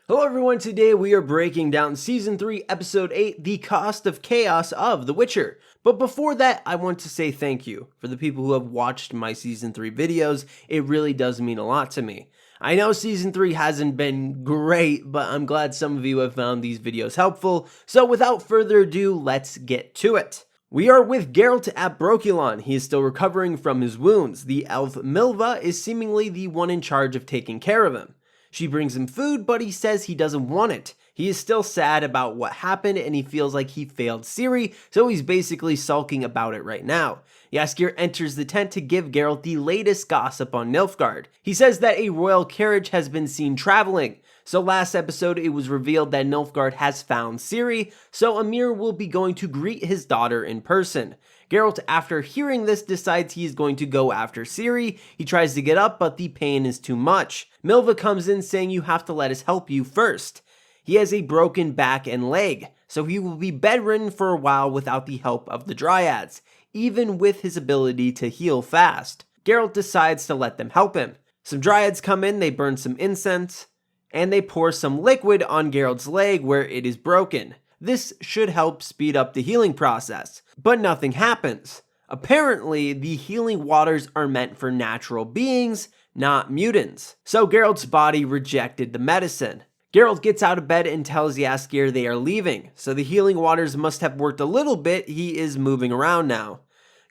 Hello everyone, today we are breaking down Season 3, Episode 8, The Cost of Chaos of The Witcher. But before that, I want to say thank you for the people who have watched my Season 3 videos. It really does mean a lot to me. I know Season 3 hasn't been great, but I'm glad some of you have found these videos helpful. So without further ado, let's get to it. We are with Geralt at Brokilon. He is still recovering from his wounds. The elf Milva is seemingly the one in charge of taking care of him. She brings him food, but he says he doesn't want it. He is still sad about what happened and he feels like he failed Ciri, so he's basically sulking about it right now. Jaskier enters the tent to give Geralt the latest gossip on Nilfgaard. He says that a royal carriage has been seen traveling. So last episode it was revealed that Nilfgaard has found Ciri, so Emhyr will be going to greet his daughter in person. Geralt, after hearing this, decides he is going to go after Ciri. He tries to get up, but the pain is too much. Milva comes in saying you have to let us help you first. He has a broken back and leg, so he will be bedridden for a while without the help of the Dryads, even with his ability to heal fast. Geralt decides to let them help him. Some Dryads come in, they burn some incense, and they pour some liquid on Geralt's leg where it is broken. This should help speed up the healing process, but nothing happens. Apparently, the healing waters are meant for natural beings, not mutants. So Geralt's body rejected the medicine. Geralt gets out of bed and tells Jaskier they are leaving, so the healing waters must have worked a little bit. He is moving around now.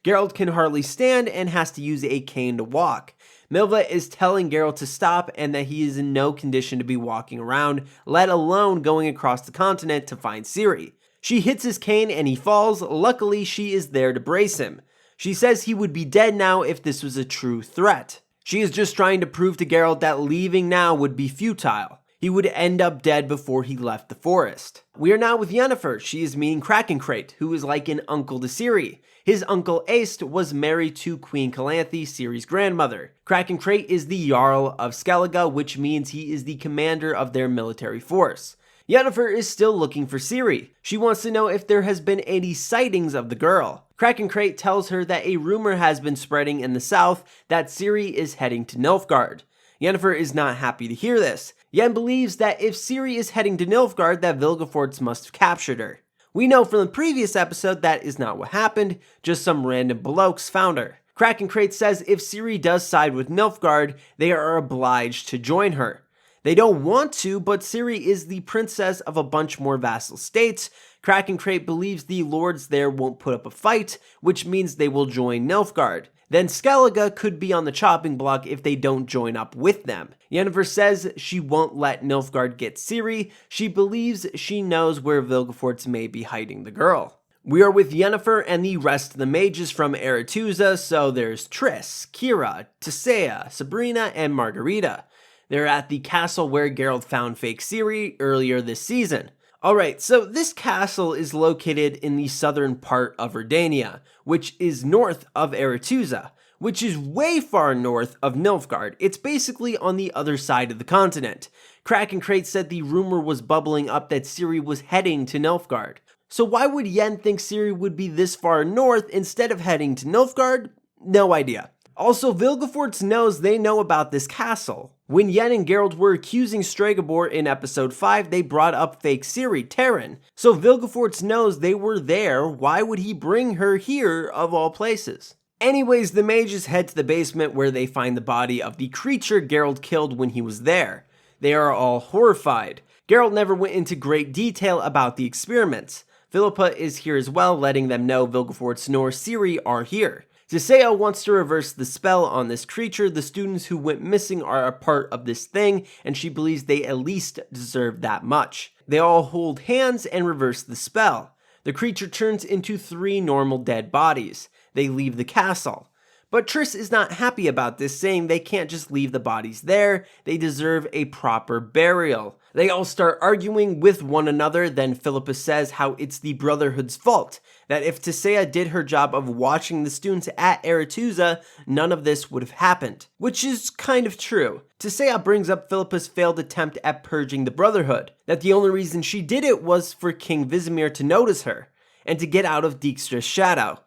Geralt can hardly stand and has to use a cane to walk. Milva is telling Geralt to stop and that he is in no condition to be walking around, let alone going across the continent to find Ciri. She hits his cane and he falls. Luckily, she is there to brace him. She says he would be dead now if this was a true threat. She is just trying to prove to Geralt that leaving now would be futile. He would end up dead before he left the forest. We are now with Yennefer. She is meeting Krakencrate, who is like an uncle to Ciri. His uncle Aist was married to Queen Calanthe, Ciri's grandmother. Krakencrate is the Jarl of Skellige, which means he is the commander of their military force. Yennefer is still looking for Ciri. She wants to know if there has been any sightings of the girl. Krakencrate tells her that a rumor has been spreading in the south that Ciri is heading to Nilfgaard. Yennefer is not happy to hear this. Yen believes that if Ciri is heading to Nilfgaard, that Vilgefortz must have captured her. We know from the previous episode that is not what happened, just some random blokes found her. Krakencrate says if Ciri does side with Nilfgaard, they are obliged to join her. They don't want to, but Ciri is the princess of a bunch more vassal states. Krakencrate believes the lords there won't put up a fight, which means they will join Nilfgaard. Then Skellige could be on the chopping block if they don't join up with them. Yennefer says she won't let Nilfgaard get Ciri. She believes she knows where Vilgefortz may be hiding the girl. We are with Yennefer and the rest of the mages from Aretuza, so there's Triss, Kira, Tissaia, Sabrina, and Margarita. They're at the castle where Geralt found fake Ciri earlier this season. Alright, so this castle is located in the southern part of Redania, which is north of Aretuza, which is way far north of Nilfgaard. It's basically on the other side of the continent. Krakencrate said the rumor was bubbling up that Ciri was heading to Nilfgaard. So why would Yen think Ciri would be this far north instead of heading to Nilfgaard? No idea. Also, Vilgefortz knows they know about this castle. When Yen and Geralt were accusing Stregobor in episode 5, they brought up fake Ciri, Terran. So Vilgefortz knows they were there. Why would he bring her here of all places? Anyways, the mages head to the basement where they find the body of the creature Geralt killed when he was there. They are all horrified. Geralt never went into great detail about the experiments. Philippa is here as well, letting them know Vilgefortz nor Ciri are here. Tissaia wants to reverse the spell on this creature. The students who went missing are a part of this thing, and she believes they at least deserve that much. They all hold hands and reverse the spell. The creature turns into 3 normal dead bodies. They leave the castle. But Triss is not happy about this, saying they can't just leave the bodies there, they deserve a proper burial. They all start arguing with one another, then Philippa says how it's the Brotherhood's fault, that if Tissaia did her job of watching the students at Aretuza, none of this would have happened. Which is kind of true. Tissaia brings up Philippa's failed attempt at purging the Brotherhood, that the only reason she did it was for King Vizimir to notice her, and to get out of Dijkstra's shadow.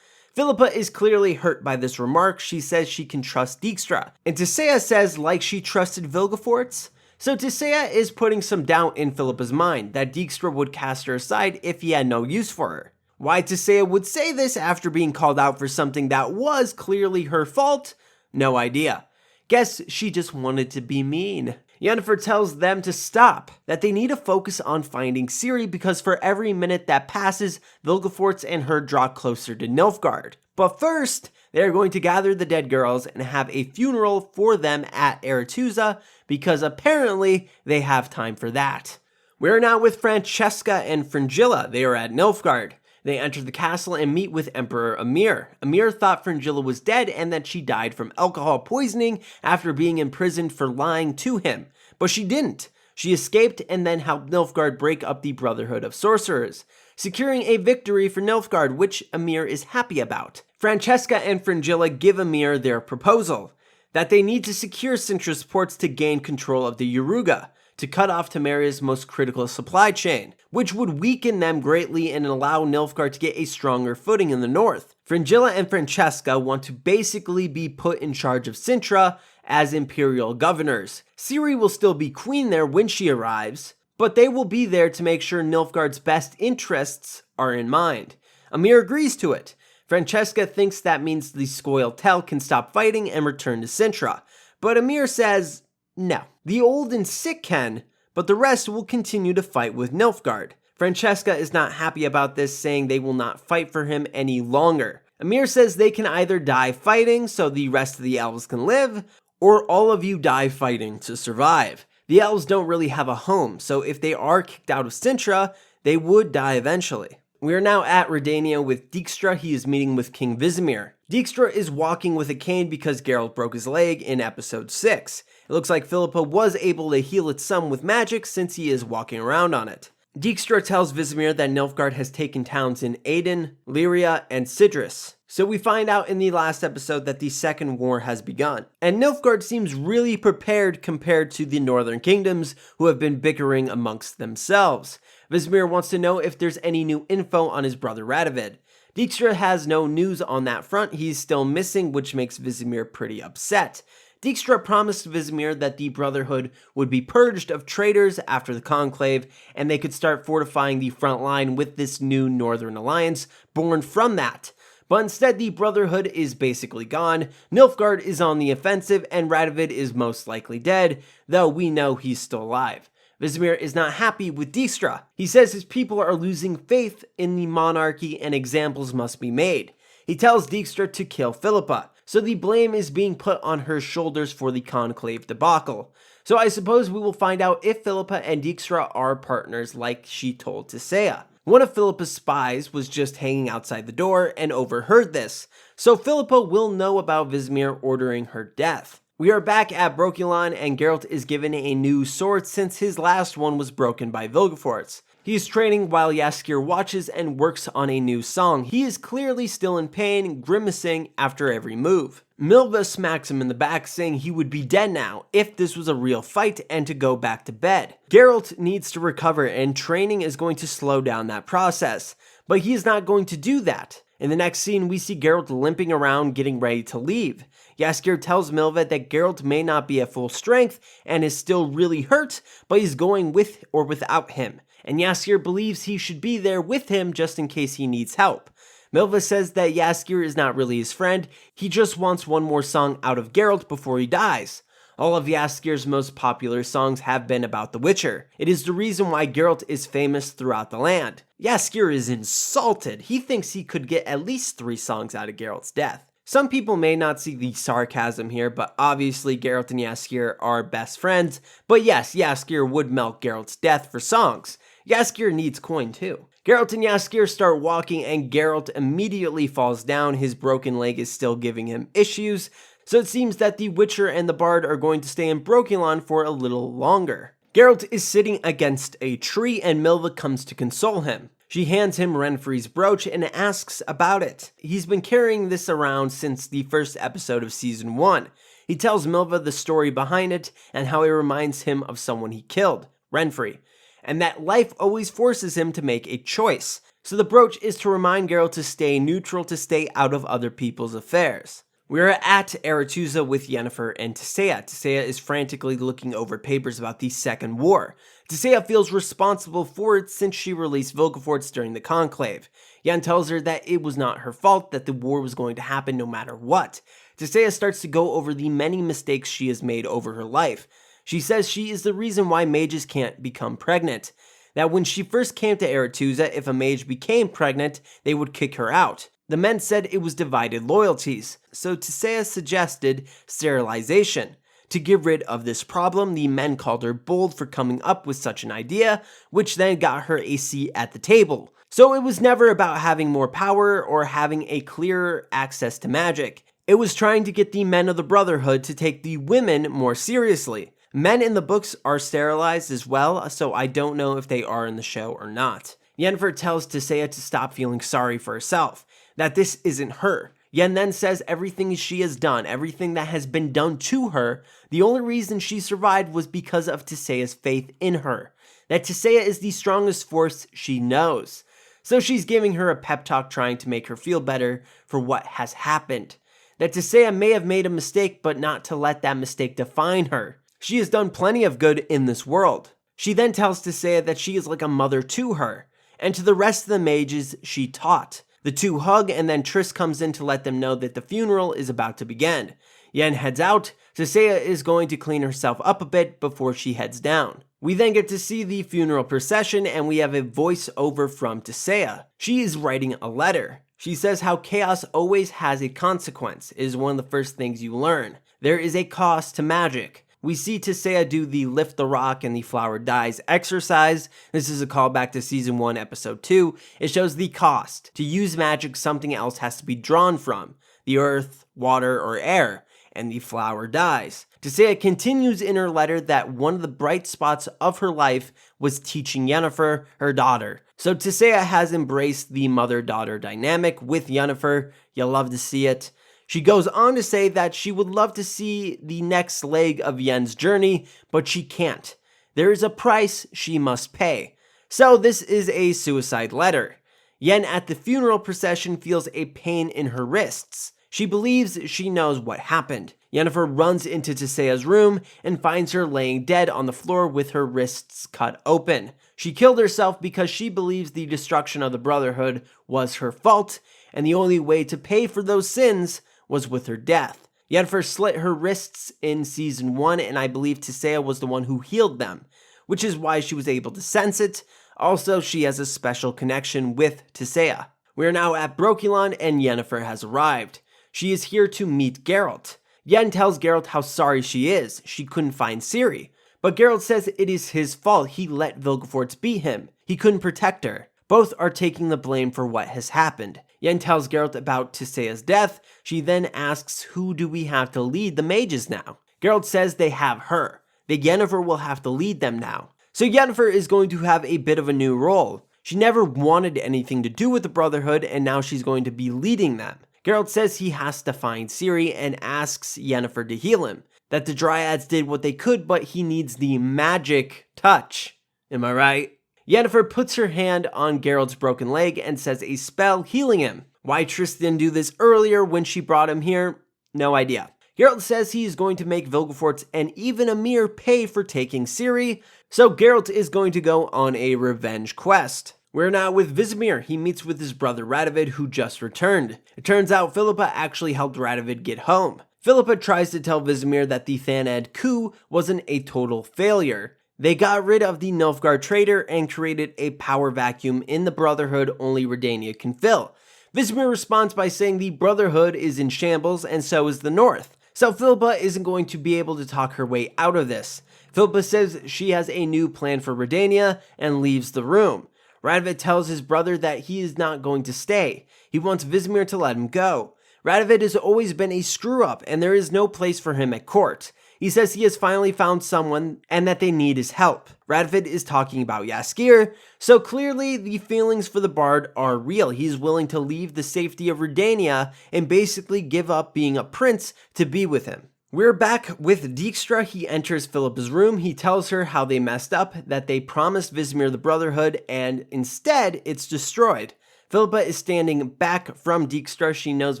Philippa is clearly hurt by this remark. She says she can trust Dijkstra, and Tissaia says like she trusted Vilgefortz. So Tisea is putting some doubt in Philippa's mind that Dijkstra would cast her aside if he had no use for her. Why Tisea would say this after being called out for something that was clearly her fault? No idea. Guess she just wanted to be mean. Yennefer tells them to stop, that they need to focus on finding Ciri because for every minute that passes, Vilgefortz and her draw closer to Nilfgaard. But first, they are going to gather the dead girls and have a funeral for them at Aretuza because apparently they have time for that. We are now with Francesca and Fringilla. They are at Nilfgaard. They enter the castle and meet with Emperor Emhyr. Emhyr thought Fringilla was dead and that she died from alcohol poisoning after being imprisoned for lying to him. But she didn't. She escaped and then helped Nilfgaard break up the Brotherhood of Sorcerers, securing a victory for Nilfgaard, which Emhyr is happy about. Francesca and Fringilla give Emhyr their proposal, that they need to secure Cintra's ports to gain control of the Yaruga, to cut off Temeria's most critical supply chain, which would weaken them greatly and allow Nilfgaard to get a stronger footing in the north. Fringilla and Francesca want to basically be put in charge of Cintra as imperial governors. Ciri will still be queen there when she arrives, but they will be there to make sure Nilfgaard's best interests are in mind. Emhyr agrees to it. Francesca thinks that means the Scoia'tael can stop fighting and return to Cintra, but Emhyr says no. The old and sick can, but the rest will continue to fight with Nilfgaard. Francesca is not happy about this, saying they will not fight for him any longer. Emhyr says they can either die fighting so the rest of the elves can live, or all of you die fighting to survive. The elves don't really have a home, so if they are kicked out of Cintra, they would die eventually. We are now at Redania with Dijkstra. He is meeting with King Vizimir. Dijkstra is walking with a cane because Geralt broke his leg in episode 6. It looks like Philippa was able to heal it some with magic since he is walking around on it. Dijkstra tells Vizimir that Nilfgaard has taken towns in Aden, Lyria, and Sidris. So we find out in the last episode that the second war has begun. And Nilfgaard seems really prepared compared to the northern kingdoms who have been bickering amongst themselves. Vizimir wants to know if there's any new info on his brother Radovid. Dijkstra has no news on that front. He's still missing, which makes Vizimir pretty upset. Dijkstra promised Vizimir that the Brotherhood would be purged of traitors after the Conclave, and they could start fortifying the front line with this new Northern Alliance born from that. But instead, the Brotherhood is basically gone, Nilfgaard is on the offensive, and Radovid is most likely dead, though we know he's still alive. Vizimir is not happy with Dijkstra. He says his people are losing faith in the monarchy and examples must be made. He tells Dijkstra to kill Philippa, so the blame is being put on her shoulders for the Conclave debacle. So I suppose we will find out if Philippa and Dijkstra are partners like she told Tisea. One of Philippa's spies was just hanging outside the door and overheard this, so Philippa will know about Vizimir ordering her death. We are back at Brokilon and Geralt is given a new sword since his last one was broken by Vilgefortz. He is training while Jaskier watches and works on a new song. He is clearly still in pain, grimacing after every move. Milva smacks him in the back, saying he would be dead now if this was a real fight and to go back to bed. Geralt needs to recover and training is going to slow down that process, but he is not going to do that. In the next scene, we see Geralt limping around getting ready to leave. Jaskier tells Milva that Geralt may not be at full strength and is still really hurt, but he's going with or without him. And Jaskier believes he should be there with him just in case he needs help. Milva says that Jaskier is not really his friend, he just wants one more song out of Geralt before he dies. All of Jaskier's most popular songs have been about The Witcher. It is the reason why Geralt is famous throughout the land. Jaskier is insulted. He thinks he could get at least 3 songs out of Geralt's death. Some people may not see the sarcasm here, but obviously Geralt and Jaskier are best friends. But yes, Jaskier would milk Geralt's death for songs. Jaskier needs coin too. Geralt and Jaskier start walking and Geralt immediately falls down. His broken leg is still giving him issues. So it seems that the Witcher and the Bard are going to stay in Brokilon for a little longer. Geralt is sitting against a tree and Milva comes to console him. She hands him Renfri's brooch and asks about it. He's been carrying this around since the first episode of season 1. He tells Milva the story behind it and how it reminds him of someone he killed, Renfri, and that life always forces him to make a choice. So the brooch is to remind Geralt to stay neutral, to stay out of other people's affairs. We're at Aretuza with Yennefer and Tissaia. Tissaia is frantically looking over papers about the Second War. Tissaia feels responsible for it since she released Vilgefortz during the Conclave. Yen tells her that it was not her fault, that the war was going to happen no matter what. Tissaia starts to go over the many mistakes she has made over her life. She says she is the reason why mages can't become pregnant. That when she first came to Aretuza, if a mage became pregnant, they would kick her out. The men said it was divided loyalties, so Tissaia suggested sterilization. To get rid of this problem, the men called her bold for coming up with such an idea, which then got her a seat at the table. So it was never about having more power or having a clearer access to magic. It was trying to get the men of the Brotherhood to take the women more seriously. Men in the books are sterilized as well, so I don't know if they are in the show or not. Yennefer tells Tissaia to stop feeling sorry for herself, that this isn't her. Yen then says everything she has done, everything that has been done to her, the only reason she survived was because of Tissaia's faith in her. That Tissaia is the strongest force she knows. So she's giving her a pep talk trying to make her feel better for what has happened. That Tissaia may have made a mistake, but not to let that mistake define her. She has done plenty of good in this world. She then tells Tissaia that she is like a mother to her, and to the rest of the mages she taught. The two hug, and then Triss comes in to let them know that the funeral is about to begin. Yen heads out. Tissaia is going to clean herself up a bit before she heads down. We then get to see the funeral procession, and we have a voiceover from Tissaia. She is writing a letter. She says how chaos always has a consequence. It is one of the first things you learn. There is a cost to magic. We see Tissaia do the lift the rock and the flower dies exercise. This is a callback to season 1 episode 2. It shows the cost. To use magic, something else has to be drawn from. The earth, water, or air. And the flower dies. Tissaia continues in her letter that one of the bright spots of her life was teaching Yennefer, her daughter. So Tissaia has embraced the mother-daughter dynamic with Yennefer. You'll love to see it. She goes on to say that she would love to see the next leg of Yen's journey, but she can't. There is a price she must pay. So this is a suicide letter. Yen at the funeral procession feels a pain in her wrists. She believes she knows what happened. Yennefer runs into Tissaia's room and finds her laying dead on the floor with her wrists cut open. She killed herself because she believes the destruction of the Brotherhood was her fault, and the only way to pay for those sins was with her death. Yennefer slit her wrists in season 1, and I believe Tissaia was the one who healed them, which is why she was able to sense it. Also, she has a special connection with Tissaia. We are now at Brokilon, and Yennefer has arrived. She is here to meet Geralt. Yen tells Geralt how sorry she is. She couldn't find Ciri. But Geralt says it is his fault. He let Vilgefortz beat him. He couldn't protect her. Both are taking the blame for what has happened. Yen tells Geralt about Tissaia's death. She then asks, who do we have to lead the mages now? Geralt says they have her. That Yennefer will have to lead them now. So Yennefer is going to have a bit of a new role. She never wanted anything to do with the Brotherhood, and now she's going to be leading them. Geralt says he has to find Ciri and asks Yennefer to heal him. That the Dryads did what they could, but he needs the magic touch. Am I right? Yennefer puts her hand on Geralt's broken leg and says a spell healing him. Why Triss didn't do this earlier when she brought him here? No idea. Geralt says he is going to make Vilgefortz and even Emhyr pay for taking Ciri, so Geralt is going to go on a revenge quest. We're now with Vizimir. He meets with his brother Radovid, who just returned. It turns out Philippa actually helped Radovid get home. Philippa tries to tell Vizimir that the Thanad coup wasn't a total failure. They got rid of the Nilfgaard traitor and created a power vacuum in the Brotherhood only Redania can fill. Vizimir responds by saying the Brotherhood is in shambles and so is the North. So Philippa isn't going to be able to talk her way out of this. Philippa says she has a new plan for Redania and leaves the room. Radovid tells his brother that he is not going to stay. He wants Vizimir to let him go. Radovid has always been a screw-up and there is no place for him at court. He says he has finally found someone and that they need his help. Radovid is talking about Jaskier, so clearly the feelings for the bard are real. He's willing to leave the safety of Redania and basically give up being a prince to be with him. We're back with Dijkstra. He enters Philippa's room. He tells her how they messed up, that they promised Vizimir the Brotherhood, and instead it's destroyed. Philippa is standing back from Dijkstra. She knows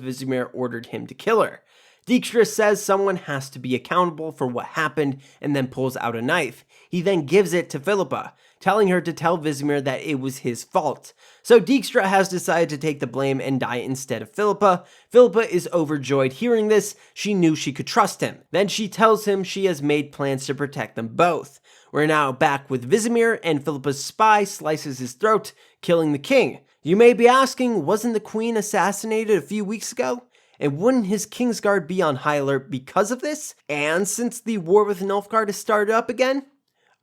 Vizimir ordered him to kill her. Dijkstra says someone has to be accountable for what happened and then pulls out a knife. He then gives it to Philippa, telling her to tell Vizimir that it was his fault. So Dijkstra has decided to take the blame and die instead of Philippa. Philippa is overjoyed hearing this. She knew she could trust him. Then she tells him she has made plans to protect them both. We're now back with Vizimir, and Philippa's spy slices his throat, killing the king. You may be asking, wasn't the queen assassinated a few weeks ago? And wouldn't his Kingsguard be on high alert because of this? And since the war with Nilfgaard has started up again?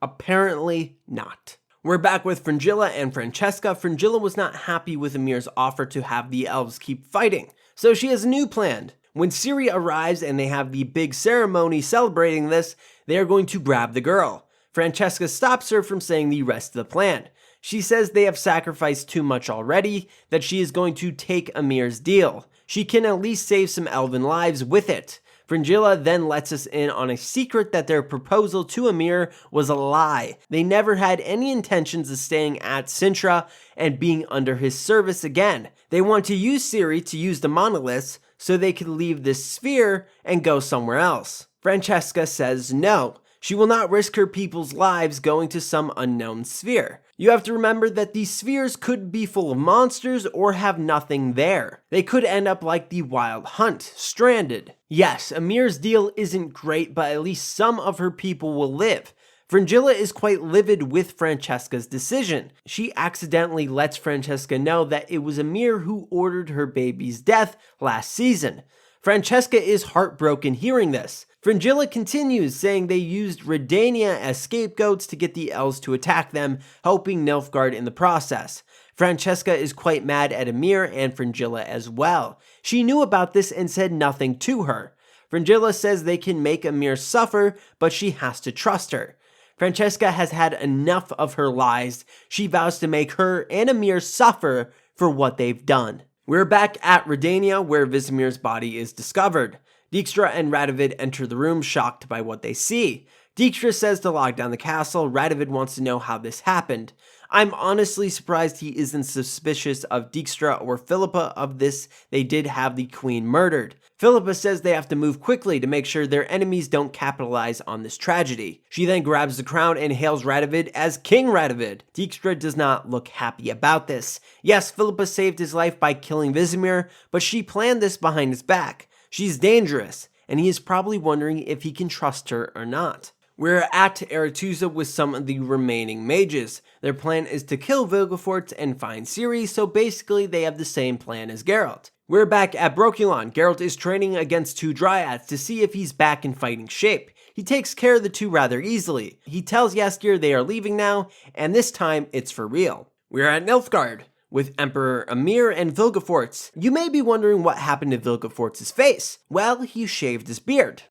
Apparently not. We're back with Fringilla and Francesca. Fringilla was not happy with Emir's offer to have the elves keep fighting, so she has a new plan. When Ciri arrives and they have the big ceremony celebrating this, they are going to grab the girl. Francesca stops her from saying the rest of the plan. She says they have sacrificed too much already, that she is going to take Emir's deal. She can at least save some elven lives with it. Fringilla then lets us in on a secret that their proposal to Emir was a lie. They never had any intentions of staying at Sintra and being under his service again. They want to use Ciri to use the monoliths so they could leave this sphere and go somewhere else. Francesca says no. She will not risk her people's lives going to some unknown sphere. You have to remember that these spheres could be full of monsters or have nothing there. They could end up like the Wild Hunt, stranded. Yes, Emir's deal isn't great, but at least some of her people will live. Fringilla is quite livid with Francesca's decision. She accidentally lets Francesca know that it was Emir who ordered her baby's death last season. Francesca is heartbroken hearing this. Fringilla continues, saying they used Redanian as scapegoats to get the elves to attack them, helping Nilfgaard in the process. Francesca is quite mad at Emir and Fringilla as well. She knew about this and said nothing to her. Fringilla says they can make Emir suffer, but she has to trust her. Francesca has had enough of her lies. She vows to make her and Emir suffer for what they've done. We're back at Redania, where Vizimir's body is discovered. Dijkstra and Radovid enter the room, shocked by what they see. Dijkstra says to lock down the castle. Radovid wants to know how this happened. I'm honestly surprised he isn't suspicious of Dijkstra or Philippa of this. They did have the queen murdered. Philippa says they have to move quickly to make sure their enemies don't capitalize on this tragedy. She then grabs the crown and hails Radovid as King Radovid. Dijkstra does not look happy about this. Yes, Philippa saved his life by killing Vizimir, but she planned this behind his back. She's dangerous, and he is probably wondering if he can trust her or not. We're at Aretuza with some of the remaining mages. Their plan is to kill Vilgefortz and find Ciri, so basically they have the same plan as Geralt. We're back at Brokilon. Geralt is training against two dryads to see if he's back in fighting shape. He takes care of the two rather easily. He tells Jaskier they are leaving now, and this time it's for real. We're at Nilfgaard with Emperor Emir and Vilgefortz. You may be wondering what happened to Vilgefortz's face. Well, he shaved his beard.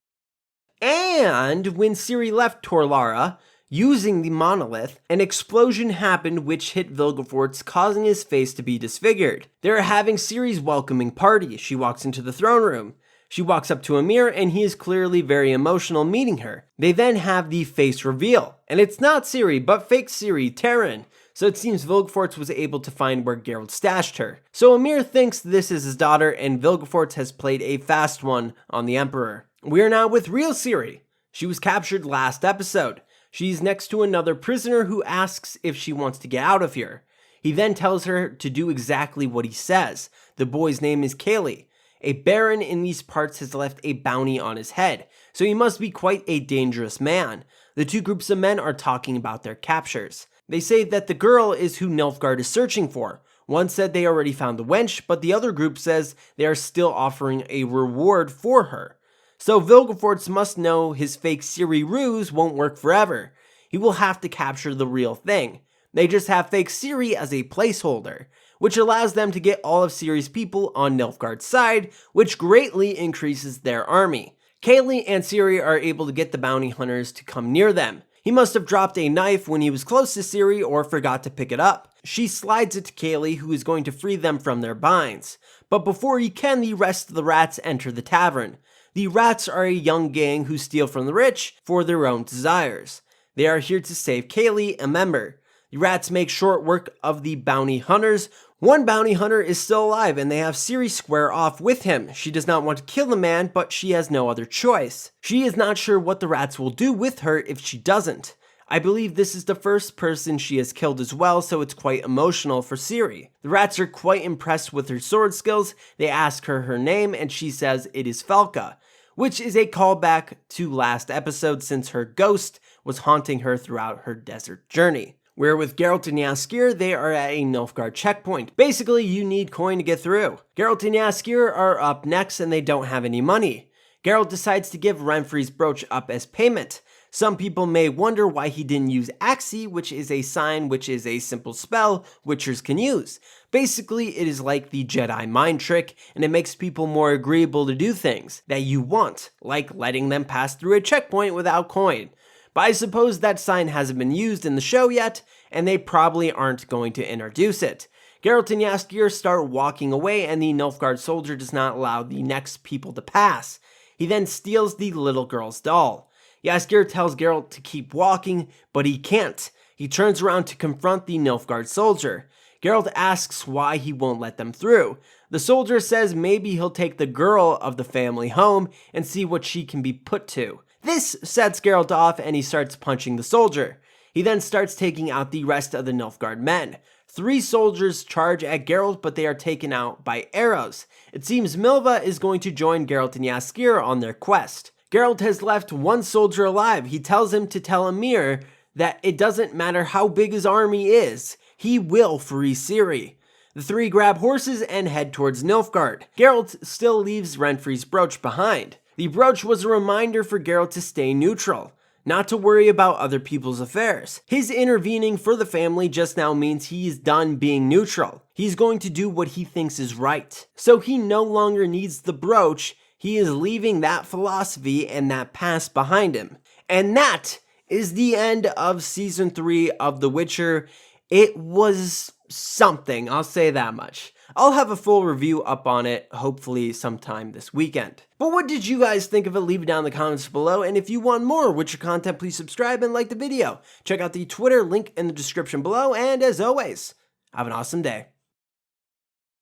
And when Ciri left Torlara, using the monolith, an explosion happened which hit Vilgefortz, causing his face to be disfigured. They're having Ciri's welcoming party. She walks into the throne room. She walks up to Emir, and he is clearly very emotional meeting her. They then have the face reveal. And it's not Ciri, but fake Ciri, Terran. So it seems Vilgefortz was able to find where Geralt stashed her. So Emir thinks this is his daughter, and Vilgefortz has played a fast one on the Emperor. We are now with real Ciri. She was captured last episode. She's next to another prisoner who asks if she wants to get out of here. He then tells her to do exactly what he says. The boy's name is Kaylee. A baron in these parts has left a bounty on his head, so he must be quite a dangerous man. The two groups of men are talking about their captures. They say that the girl is who Nilfgaard is searching for. One said they already found the wench, but the other group says they are still offering a reward for her. So Vilgefortz must know his fake Ciri ruse won't work forever. He will have to capture the real thing. They just have fake Ciri as a placeholder, which allows them to get all of Ciri's people on Nilfgaard's side, which greatly increases their army. Kaylee and Ciri are able to get the bounty hunters to come near them. He must have dropped a knife when he was close to Ciri or forgot to pick it up. She slides it to Kaylee, who is going to free them from their binds. But before he can, the rest of the rats enter the tavern. The rats are a young gang who steal from the rich for their own desires. They are here to save Kaylee, a member. The rats make short work of the bounty hunters, One bounty hunter is still alive and they have Ciri square off with him. She does not want to kill the man, but she has no other choice. She is not sure what the rats will do with her if she doesn't. I believe this is the first person she has killed as well, so it's quite emotional for Ciri. The rats are quite impressed with her sword skills. They ask her name and she says it is Falca, which is a callback to last episode since her ghost was haunting her throughout her desert journey. Where with Geralt and Jaskier, they are at a Nilfgaard checkpoint. Basically, you need coin to get through. Geralt and Jaskier are up next and they don't have any money. Geralt decides to give Renfri's brooch up as payment. Some people may wonder why he didn't use Axii, which is a sign which is a simple spell Witchers can use. Basically, it is like the Jedi mind trick, and it makes people more agreeable to do things that you want, like letting them pass through a checkpoint without coin. But I suppose that sign hasn't been used in the show yet, and they probably aren't going to introduce it. Geralt and Jaskier start walking away and the Nilfgaard soldier does not allow the next people to pass. He then steals the little girl's doll. Jaskier tells Geralt to keep walking, but he can't. He turns around to confront the Nilfgaard soldier. Geralt asks why he won't let them through. The soldier says maybe he'll take the girl of the family home and see what she can be put to. This sets Geralt off and he starts punching the soldier. He then starts taking out the rest of the Nilfgaard men. 3 soldiers charge at Geralt, but they are taken out by arrows. It seems Milva is going to join Geralt and Jaskier on their quest. Geralt has left 1 soldier alive. He tells him to tell Emhyr that it doesn't matter how big his army is, he will free Ciri. The 3 grab horses and head towards Nilfgaard. Geralt still leaves Renfri's brooch behind. The brooch was a reminder for Geralt to stay neutral, not to worry about other people's affairs. His intervening for the family just now means he's done being neutral. He's going to do what he thinks is right. So he no longer needs the brooch. He is leaving that philosophy and that past behind him. And that is the end of Season 3 of The Witcher. It was something, I'll say that much. I'll have a full review up on it, hopefully sometime this weekend. But what did you guys think of it? Leave it down in the comments below, and if you want more Witcher content, please subscribe and like the video. Check out the Twitter link in the description below, and as always, have an awesome day.